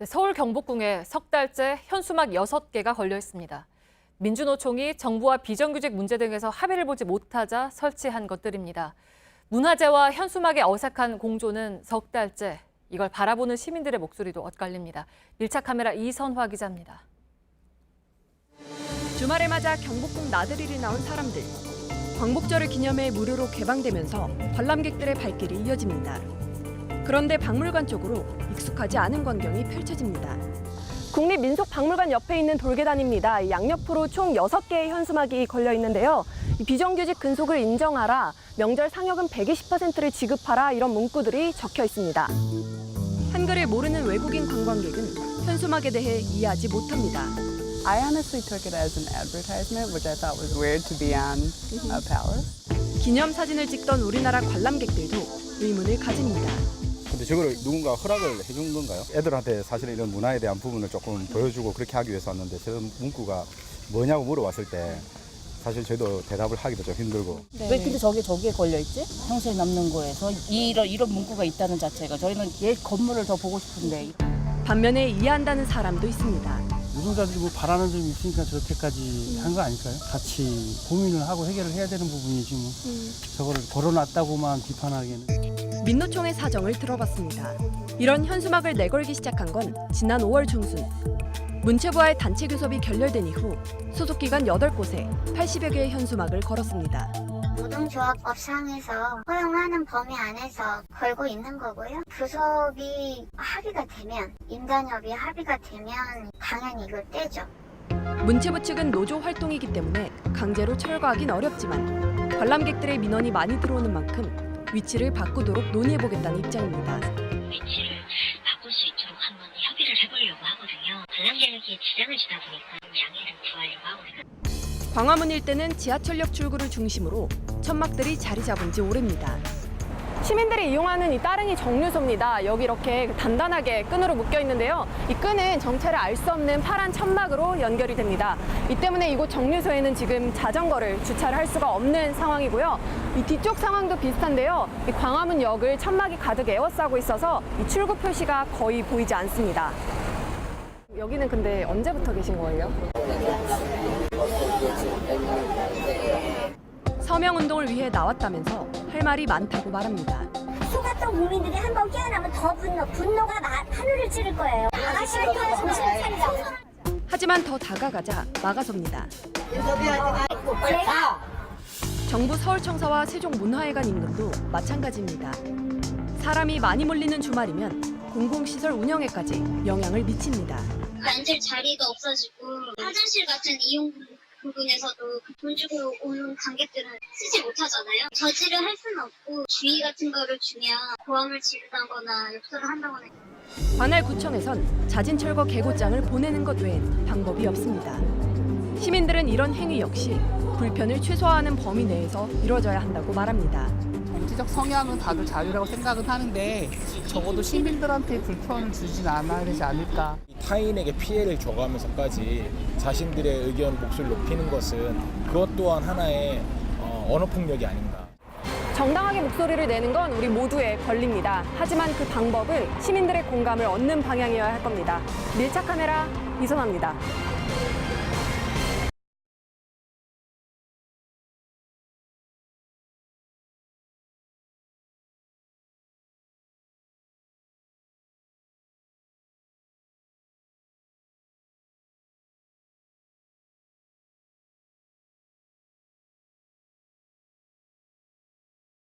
서울 경복궁에 석 달째 현수막 6개가 걸려 있습니다. 민주노총이 정부와 비정규직 문제 등에서 합의를 보지 못하자 설치한 것들입니다. 문화재와 현수막의 어색한 공조는 석 달째. 이걸 바라보는 시민들의 목소리도 엇갈립니다. 밀착 카메라 이선화 기자입니다. 주말을 맞아 경복궁 나들이를 나온 사람들. 광복절을 기념해 무료로 개방되면서 관람객들의 발길이 이어집니다. 그런데 박물관 쪽으로 익숙하지 않은 광경이 펼쳐집니다. 국립민속박물관 옆에 있는 돌계단입니다. 양옆으로 총 6개의 현수막이 걸려 있는데요. 비정규직 근속을 인정하라, 명절 상여금 120%를 지급하라 이런 문구들이 적혀 있습니다. 한글을 모르는 외국인 관광객은 현수막에 대해 이해하지 못합니다. I honestly took it as an advertisement, which I thought was weird to be on a palace. 기념사진을 찍던 우리나라 관람객들도 의문을 가집니다. 근데 저걸 누군가 허락을 해준 건가요? 애들한테 사실은 이런 문화에 대한 부분을 조금 보여주고 그렇게 하기 위해서 왔는데 저 문구가 뭐냐고 물어봤을 때 사실 저희도 대답을 하기도 좀 힘들고. 왜 근데 저기에 걸려있지? 평소에 남는 거에서 이런 문구가 있다는 자체가 저희는 옛 건물을 더 보고 싶은데. 반면에 이해한다는 사람도 있습니다. 노동자들이 뭐 바라는 점이 있으니까 저렇게까지 한 거 아닐까요? 같이 고민을 하고 해결을 해야 되는 부분이지 뭐. 저거를 걸어놨다고만 비판하기에는. 민노총의 사정을 들어봤습니다. 이런 현수막을 내걸기 시작한 건 지난 5월 중순. 문체부와의 단체 교섭이 결렬된 이후 소속 기관 8곳에 80여 개의 현수막을 걸었습니다. 노동조합 업상에서 허용하는 범위 안에서 걸고 있는 거고요. 교섭이 합의가 되면, 임단협이 합의가 되면 당연히 이걸 떼죠. 문체부 측은 노조 활동이기 때문에 강제로 철거하긴 어렵지만 관람객들의 민원이 많이 들어오는 만큼 위치를 바꾸도록 논의해보겠다는 입장입니다. 위치를 바꿀 수 있도록 한번 협의를 해보려고 하거든요. 관람객에게 지장을 주다 보니까 양해를 구하려고 하거든요. 광화문 일대는 지하철역 출구를 중심으로 천막들이 자리 잡은 지 오래입니다. 시민들이 이용하는 이 따릉이 정류소입니다. 여기 이렇게 단단하게 끈으로 묶여 있는데요. 이 끈은 정체를 알 수 없는 파란 천막으로 연결이 됩니다. 이 때문에 이곳 정류소에는 지금 자전거를 주차를 할 수가 없는 상황이고요. 이 뒤쪽 상황도 비슷한데요. 이 광화문역을 천막이 가득 에워싸고 있어서 이 출구 표시가 거의 보이지 않습니다. 여기는 근데 언제부터 계신 거예요? 서명운동을 위해 나왔다면서 할 말이 많다고 말합니다. 속았던 국민들이 한번 깨어나면 더 분노가 하늘을 찌를 거예요. 아가씨부터 정신 차리자. 하지만 더 다가가자 막아섭니다. 정부 서울청사와 세종문화회관 인근도 마찬가지입니다. 사람이 많이 몰리는 주말이면 공공시설 운영에까지 영향을 미칩니다. 앉을 자리도 없어지고 화장실 같은 이용 부분에서도 돈 주고 오는 관객들은 쓰지 못하잖아요. 저지를 할 수는 없고 주의 같은 거를 주면 고함을 지르다거나 욕설을 한다거나. 관할 구청에선 자진 철거 계고장을 보내는 것 외엔 방법이 없습니다. 시민들은 이런 행위 역시 불편을 최소화하는 범위 내에서 이루어져야 한다고 말합니다. 정치적 성향은 다들 자유라고 생각은 하는데 적어도 시민들한테 불편을 주진 않아야 되지 않을까. 타인에게 피해를 줘가면서까지 자신들의 의견 목소리를 높이는 것은 그것 또한 하나의 언어폭력이 아닌가. 정당하게 목소리를 내는 건 우리 모두의 권리입니다. 하지만 그 방법은 시민들의 공감을 얻는 방향이어야 할 겁니다. 밀착 카메라 이선화입니다.